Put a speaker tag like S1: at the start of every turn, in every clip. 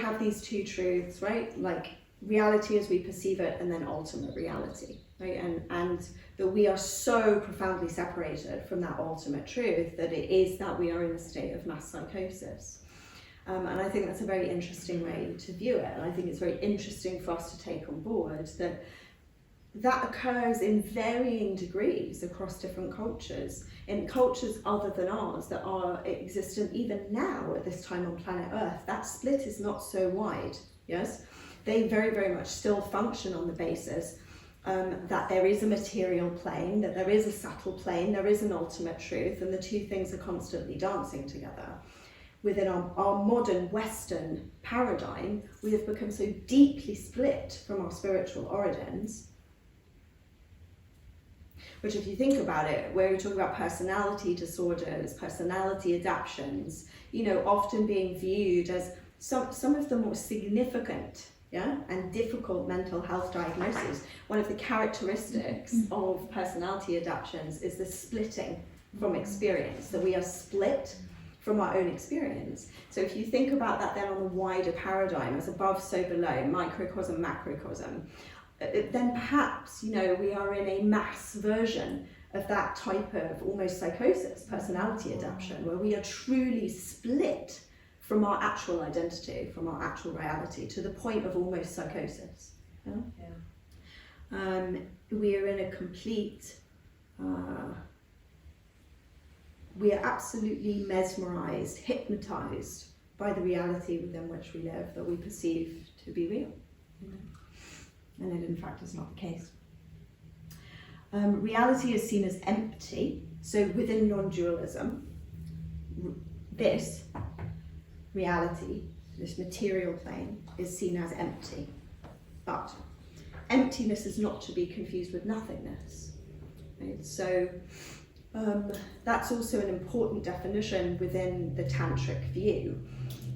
S1: have these two truths, right? Like reality as we perceive it, and then ultimate reality, right? And that we are so profoundly separated from that ultimate truth that it is that we are in a state of mass psychosis. And I think that's a very interesting way to view it. And I think it's very interesting for us to take on board that occurs in varying degrees across different cultures, in cultures other than ours that are existent even now at this time on planet Earth. That split is not so wide, yes? They very, very much still function on the basis that there is a material plane, that there is a subtle plane, there is an ultimate truth, and the two things are constantly dancing together. Within our modern Western paradigm, we have become so deeply split from our spiritual origins, which if you think about it, where we talk about personality disorders, personality adaptations, you know, often being viewed as some of the more significant, yeah, and difficult mental health diagnoses. One of the characteristics of personality adaptations is the splitting from experience, that we are split from our own experience. So if you think about that then on a wider paradigm, as above, so below, microcosm, macrocosm, then perhaps, you know, we are in a mass version of that type of almost psychosis, personality adaptation, where we are truly split from our actual identity, from our actual reality, to the point of almost psychosis. Yeah? We are in a complete, we are absolutely mesmerized, hypnotized by the reality within which we live, that we perceive to be real. You know? And it in fact is not the case. Reality is seen as empty. So within non-dualism, this reality, this material plane, is seen as empty. But emptiness is not to be confused with nothingness. Right? So that's also an important definition within the Tantric view.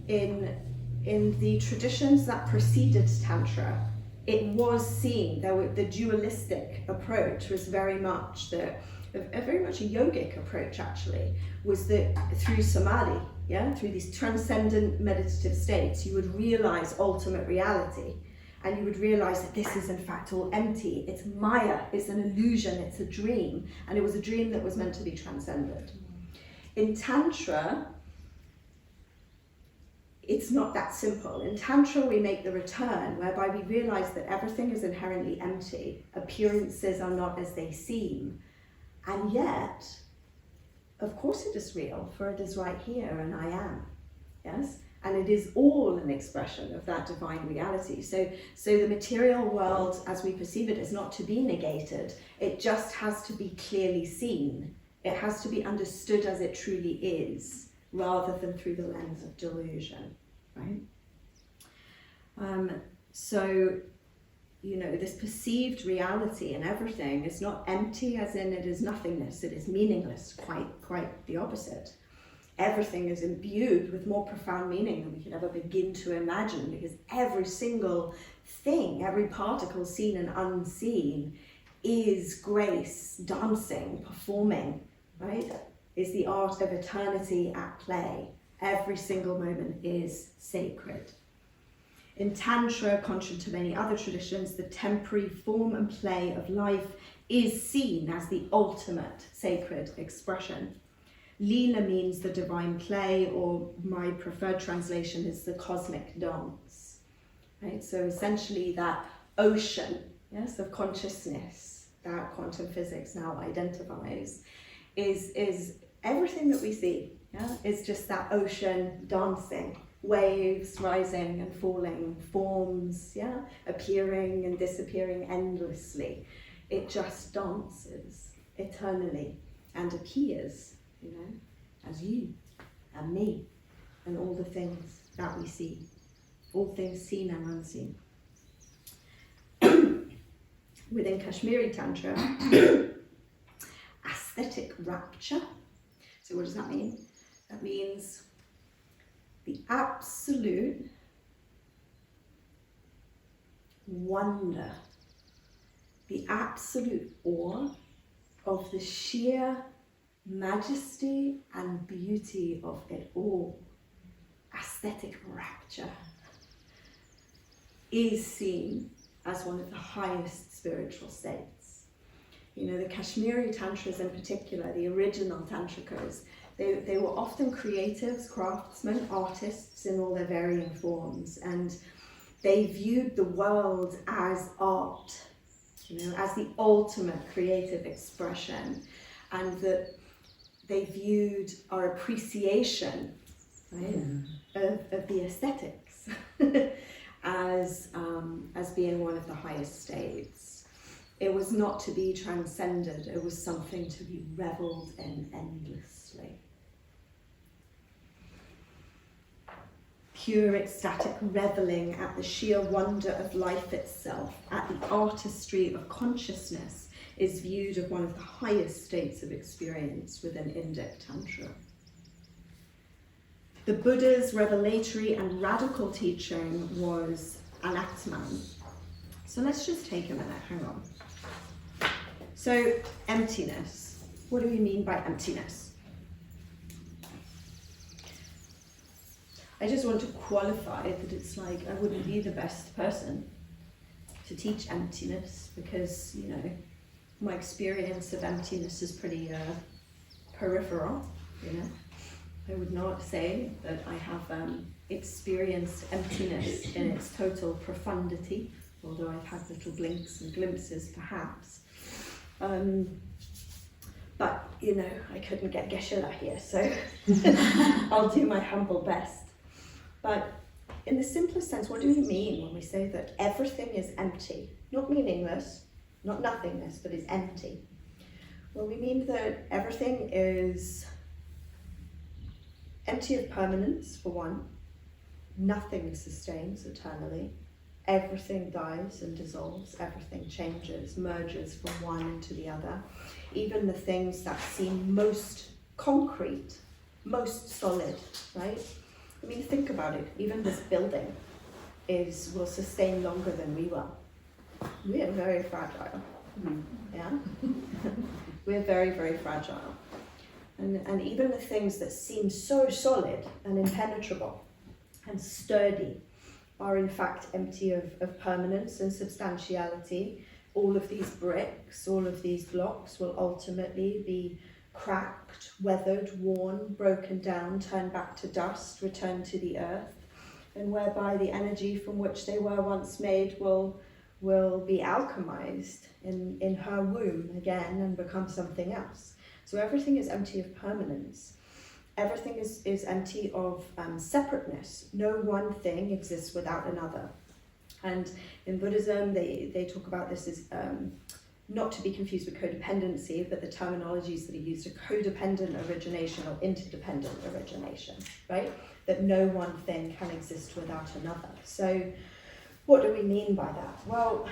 S1: In the traditions that preceded Tantra, it was seen, the dualistic approach was very much a very much a yogic approach actually, was that through samadhi, yeah, through these transcendent meditative states, you would realize ultimate reality, and you would realize that this is in fact all empty, it's maya, it's an illusion, it's a dream, and it was a dream that was meant to be transcended. In Tantra, it's not that simple. In Tantra, we make the return, whereby we realize that everything is inherently empty, appearances are not as they seem, and yet, of course it is real, for it is right here, and I am, yes? And it is all an expression of that divine reality. So the material world, as we perceive it, is not to be negated, it just has to be clearly seen. It has to be understood as it truly is, rather than through the lens of delusion, right? So, you know, this perceived reality and everything is not empty as in it is nothingness, it is meaningless, quite the opposite. Everything is imbued with more profound meaning than we could ever begin to imagine, because every single thing, every particle seen and unseen is grace, dancing, performing, right? Is the art of eternity at play. Every single moment is sacred. In Tantra, contrary to many other traditions, the temporary form and play of life is seen as the ultimate sacred expression. Leela means the divine play, or my preferred translation is the cosmic dance. Right? So essentially that ocean, yes, of consciousness that quantum physics now identifies is everything that we see, yeah, is just that ocean dancing, waves rising and falling, forms, yeah, appearing and disappearing endlessly. It just dances eternally and appears, you know, as you and me and all the things that we see, all things seen and unseen. Within Kashmiri Tantra, aesthetic rapture. So what does that mean? That means the absolute wonder, the absolute awe of the sheer majesty and beauty of it all. Aesthetic rapture. is seen as one of the highest spiritual states. You know, the Kashmiri Tantras in particular, the original Tantricas, they were often creatives, craftsmen, artists in all their varying forms, and they viewed the world as art, you know, as the ultimate creative expression, and that they viewed our appreciation, right, of the aesthetics as being one of the highest states. It was not to be transcended, it was something to be reveled in endlessly. Pure ecstatic reveling at the sheer wonder of life itself, at the artistry of consciousness, is viewed as one of the highest states of experience within Indic Tantra. The Buddha's revelatory and radical teaching was Anatman. So let's just take a minute, hang on. So, emptiness. What do we mean by emptiness? I just want to qualify that it's like I wouldn't be the best person to teach emptiness because, you know, my experience of emptiness is pretty peripheral, you know. I would not say that I have experienced emptiness in its total profundity, although I've had little blinks and glimpses perhaps. But, you know, I couldn't get Geshe-la here, so I'll do my humble best. But in the simplest sense, what do we mean when we say that everything is empty? Not meaningless, not nothingness, but is empty. Well, we mean that everything is empty of permanence, for one. Nothing sustains eternally. Everything dies and dissolves, everything changes, merges from one into the other. Even the things that seem most concrete, most solid, right? I mean, think about it. Even this building will sustain longer than we will. We are very fragile. Yeah? We're very, very fragile. And even the things that seem so solid and impenetrable and sturdy are in fact empty of permanence and substantiality. All of these bricks, all of these blocks will ultimately be cracked, weathered, worn, broken down, turned back to dust, returned to the earth, and whereby the energy from which they were once made will be alchemized in her womb again and become something else. So everything is empty of permanence. Everything is empty of separateness. No one thing exists without another. And in Buddhism, they talk about this as not to be confused with codependency, but the terminologies that are used are codependent origination or interdependent origination, right? That no one thing can exist without another. So what do we mean by that? Well,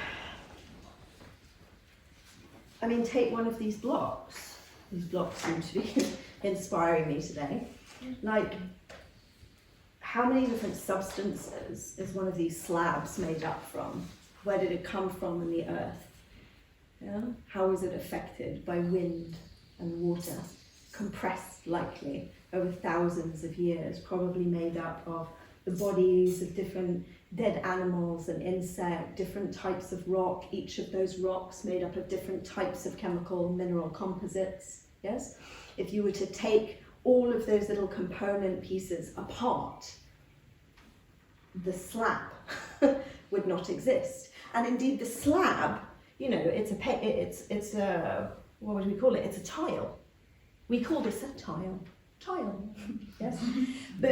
S1: I mean, take one of these blocks. These blocks seem to be inspiring me today. Like, how many different substances is one of these slabs made up from? Where did it come from in the earth? Yeah? How was it affected by wind and water? Compressed likely over thousands of years, probably made up of the bodies of different dead animals and insects, different types of rock, each of those rocks made up of different types of chemical mineral composites. Yes? If you were to take all of those little component pieces apart, the slab would not exist. And indeed the slab, you know, it's a what would we call it? It's a tile. We call this a tile. Yes, but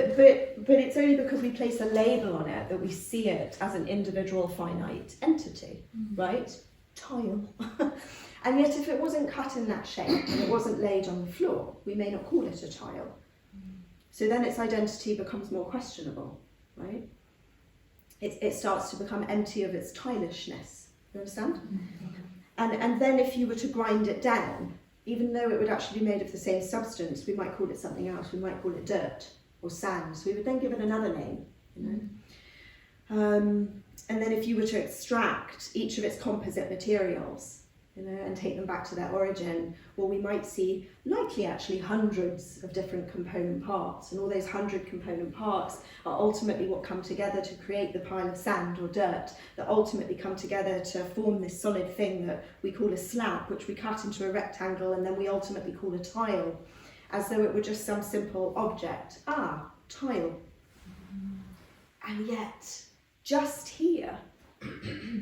S1: it's only because we place a label on it that we see it as an individual finite entity, right? Tile. And yet if it wasn't cut in that shape and it wasn't laid on the floor, we may not call it a tile. So then its identity becomes more questionable, right? It starts to become empty of its tilishness. You understand? And then if you were to grind it down, even though it would actually be made of the same substance, we might call it something else. We might call it dirt or sand. So we would then give it another name, you know. And then if you were to extract each of its composite materials, and take them back to their origin, well, we might see likely actually hundreds of different component parts, and all those 100 component parts are ultimately what come together to create the pile of sand or dirt that ultimately come together to form this solid thing that we call a slab, which we cut into a rectangle and then we ultimately call a tile, as though it were just some simple object. Ah, tile. And yet, just here,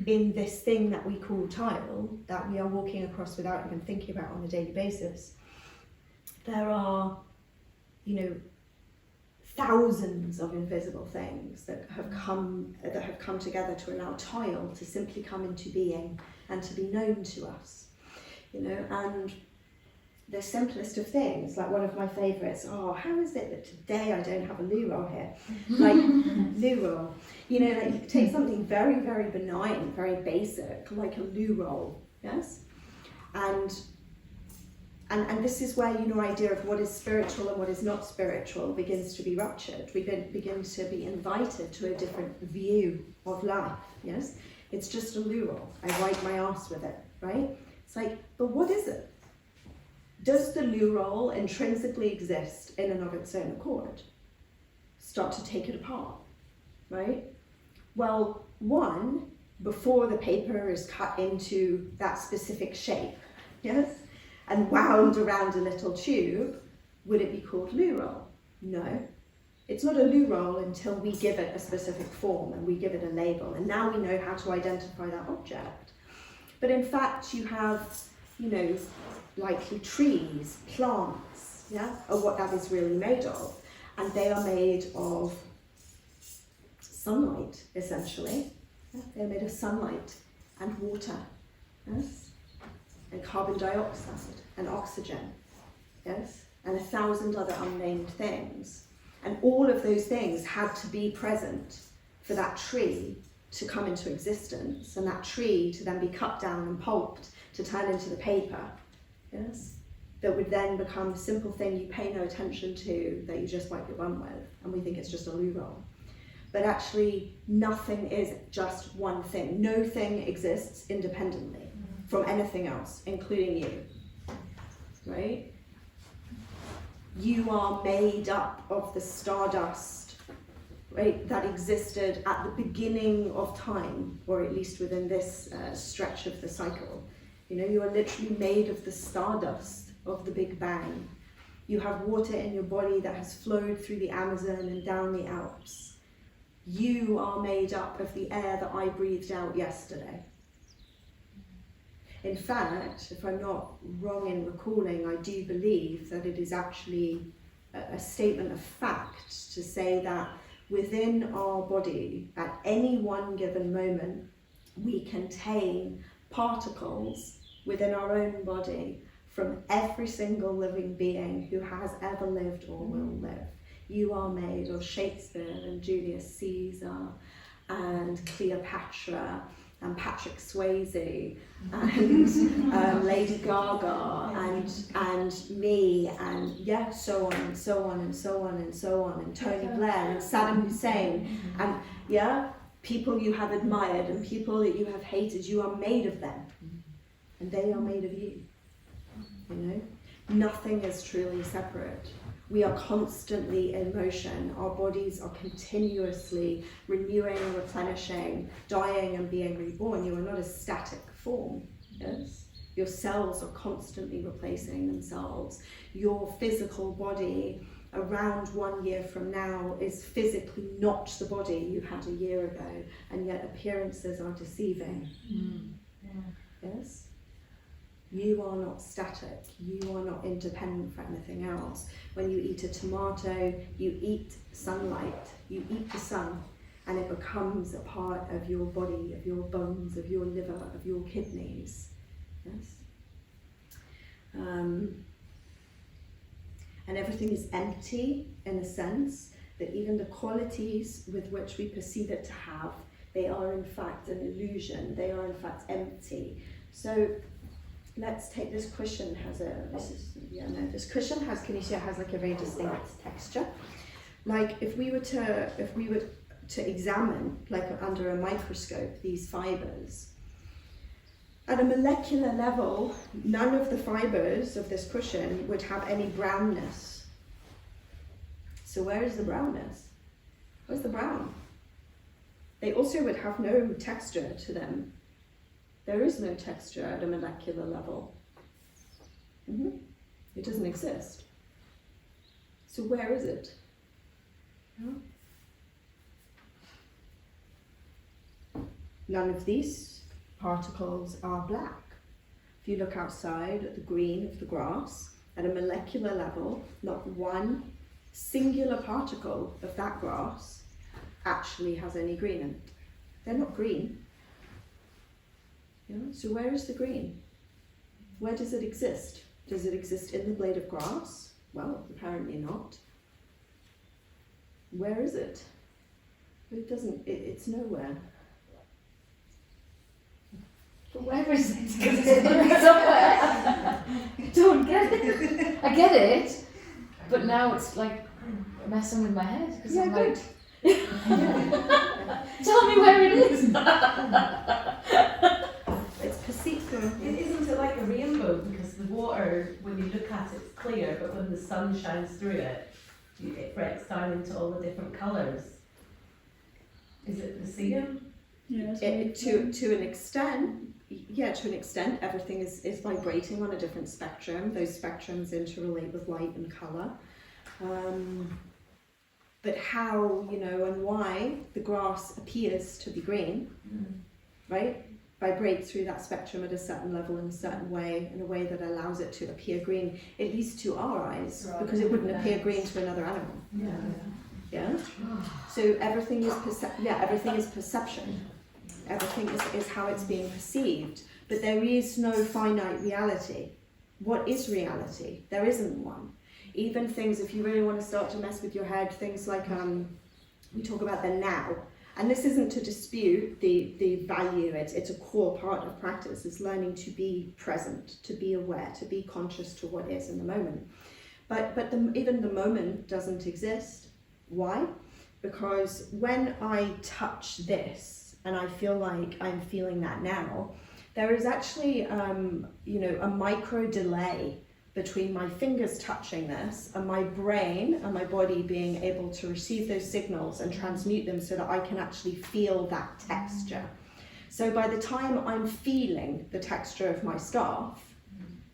S1: in this thing that we call tile, that we are walking across without even thinking about on a daily basis, there are, thousands of invisible things that have come together to allow tile to simply come into being and to be known to us, and the simplest of things, like one of my favourites, how is it that today I don't have a Luro here? Like, Luro, like you take something very, very benign, very basic, like a Luro, yes? And this is where, idea of what is spiritual and what is not spiritual begins to be ruptured. We begin to be invited to a different view of life, yes? It's just a Luro. I wipe my arse with it, right? It's like, but what is it? Does the Luro intrinsically exist in and of its own accord? Start to take it apart, right? Well, one, before the paper is cut into that specific shape, yes, and wound around a little tube, would it be called Luro? No. It's not a Luro until we give it a specific form and we give it a label, and now we know how to identify that object. But in fact, you have, likely trees, plants, are what that is really made of. And they are made of sunlight, essentially. They're made of sunlight and water, yes? And carbon dioxide and oxygen, yes? And 1,000 other unnamed things. And all of those things had to be present for that tree to come into existence, and that tree to then be cut down and pulped to turn into the paper. Yes, that would then become a simple thing you pay no attention to, that you just wipe your bum with, and we think it's just a Luro. But actually, nothing is just one thing. No thing exists independently from anything else, including you, right? You are made up of the stardust, right, that existed at the beginning of time, or at least within this stretch of the cycle. You are literally made of the stardust of the Big Bang. You have water in your body that has flowed through the Amazon and down the Alps. You are made up of the air that I breathed out yesterday. In fact, if I'm not wrong in recalling, I do believe that it is actually a statement of fact to say that within our body, at any one given moment, we contain particles within our own body from every single living being who has ever lived or will live. You are made of Shakespeare and Julius Caesar and Cleopatra and Patrick Swayze and Lady Gaga and me and so on and so on and so on and so on, and Tony Blair and Saddam Hussein and people you have admired and people that you have hated. You are made of them. And they are made of you, Nothing is truly separate. We are constantly in motion. Our bodies are continuously renewing, replenishing, dying and being reborn. You are not a static form, yes? Your cells are constantly replacing themselves. Your physical body around 1 year from now is physically not the body you had a year ago, and yet appearances are deceiving. Yes? You are not static. You are not independent from anything else. When you eat a tomato, you eat sunlight. You eat the sun, and it becomes a part of your body, of your bones, of your liver, of your kidneys. Yes? And everything is empty in a sense that even the qualities with which we perceive it to have, they are in fact an illusion. They are in fact empty. So let's take this cushion this cushion has Kinesia has like a very distinct texture. Like if we were to examine like under a microscope these fibers, At a molecular level, none of the fibers of this cushion would have any brownness. So where is the brownness? Where's the brown? They also would have no texture to them. There is no texture at a molecular level. It doesn't exist. So where is it? None of these particles are black. If you look outside at the green of the grass, at a molecular level, not one singular particle of that grass actually has any green in it. They're not green. So where is the green? Where does it exist? Does it exist in the blade of grass? Well, apparently not. Where is it? It doesn't, it's nowhere.
S2: But where is it? Because it's somewhere. I don't get it. I get it, but now it's like messing with my head. Because I'm like, tell me where it is.
S1: It's perceived.
S3: Isn't it like a rainbow? Because the water, when you look at it, it's clear, but when the sun shines through it, it breaks down into all the different colours. Is it the same?
S1: Yeah, to an extent, to an extent, everything is vibrating on a different spectrum. Those spectrums interrelate with light and colour. But how, and why the grass appears to be green, right? Vibrates through that spectrum at a certain level in a certain way, in a way that allows it to appear green, at least to our eyes, because it wouldn't appear green to another animal. Yeah. So everything is everything is perception. Everything is how it's being perceived. But there is no finite reality. What is reality? There isn't one. Even things, if you really want to start to mess with your head, things like we talk about the now. And this isn't to dispute the value, it's a core part of practice, is learning to be present, to be aware, to be conscious to what is in the moment. But even the moment doesn't exist. Why? Because when I touch this, and I feel like I'm feeling that now, there is actually a micro delay between my fingers touching this and my brain and my body being able to receive those signals and transmute them so that I can actually feel that texture. So by the time I'm feeling the texture of my staff,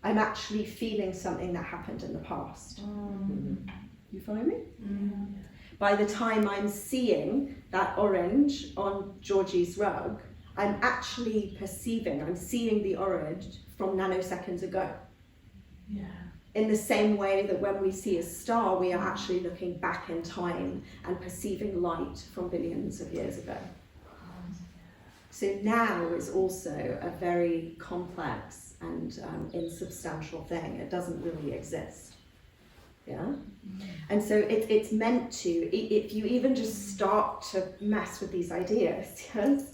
S1: I'm actually feeling something that happened in the past. You follow me? By the time I'm seeing that orange on Georgie's rug, I'm actually I'm seeing the orange from nanoseconds ago.
S3: Yeah.
S1: In the same way that when we see a star, we are actually looking back in time and perceiving light from billions of years ago. So now is also a very complex and insubstantial thing. It doesn't really exist. Yeah? And so it's meant to, if you even just start to mess with these ideas, yes,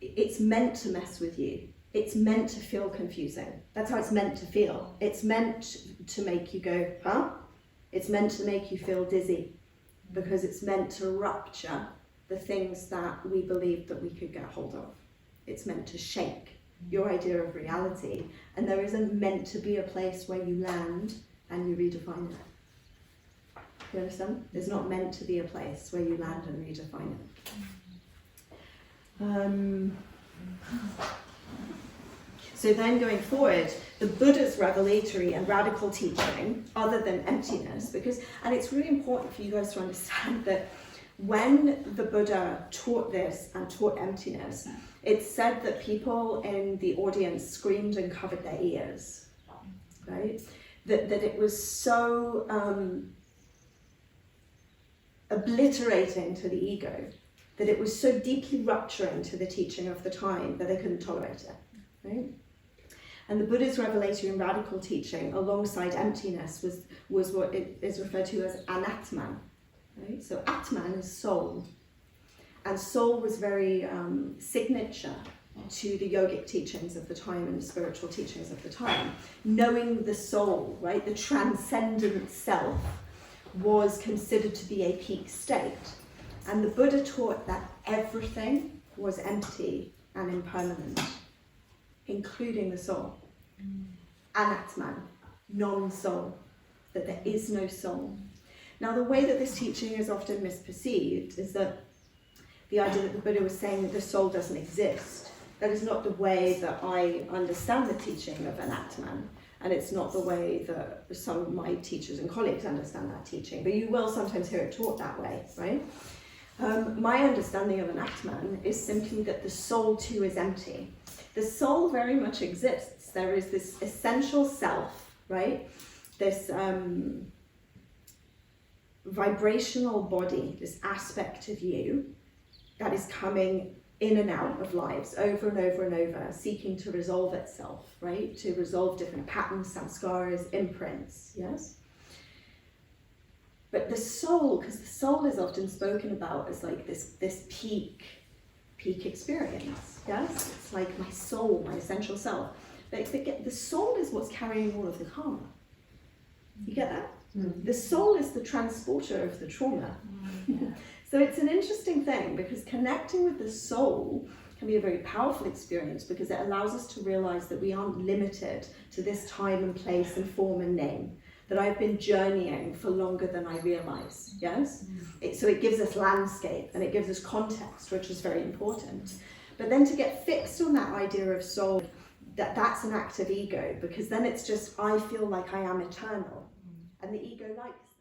S1: it's meant to mess with you. It's meant to feel confusing. That's how it's meant to feel. It's meant to make you go, huh? It's meant to make you feel dizzy, because it's meant to rupture the things that we believed that we could get hold of. It's meant to shake your idea of reality, and there isn't meant to be a place where you land and you redefine it. You understand? There's not meant to be a place where you land and redefine it. So then going forward, the Buddha's revelatory and radical teaching, other than emptiness, and it's really important for you guys to understand that when the Buddha taught this and taught emptiness, it's said that people in the audience screamed and covered their ears, right? That it was so obliterating to the ego, that it was so deeply rupturing to the teaching of the time that they couldn't tolerate it, right? And the Buddha's revelatory and radical teaching, alongside emptiness, was what it is referred to as anatman, right? So atman is soul, and soul was very signature to the yogic teachings of the time and the spiritual teachings of the time. Knowing the soul, right, the transcendent self, was considered to be a peak state. And the Buddha taught that everything was empty and impermanent, including the soul. Anatman, non-soul, that there is no soul. Now, the way that this teaching is often misperceived is that the idea that the Buddha was saying that the soul doesn't exist. That is not the way that I understand the teaching of Anatman, and it's not the way that some of my teachers and colleagues understand that teaching, but you will sometimes hear it taught that way, right? My understanding of Anatman is simply that the soul too is empty. The soul very much exists. There is this essential self, right? This vibrational body, this aspect of you that is coming in and out of lives over and over and over, seeking to resolve itself, right? To resolve different patterns, samskaras, imprints, yes? But the soul, because the soul is often spoken about as like this peak experience, yes? It's like my soul, my essential self. But the soul is what's carrying all of the karma. You get that?
S3: Mm.
S1: The soul is the transporter of the trauma. So it's an interesting thing, because connecting with the soul can be a very powerful experience, because it allows us to realize that we aren't limited to this time and place and form and name, that I've been journeying for longer than I realize, yes? So it gives us landscape and it gives us context, which is very important. But then to get fixed on that idea of soul, that's an act of ego, because then it's just, I feel like I am eternal, and the ego likes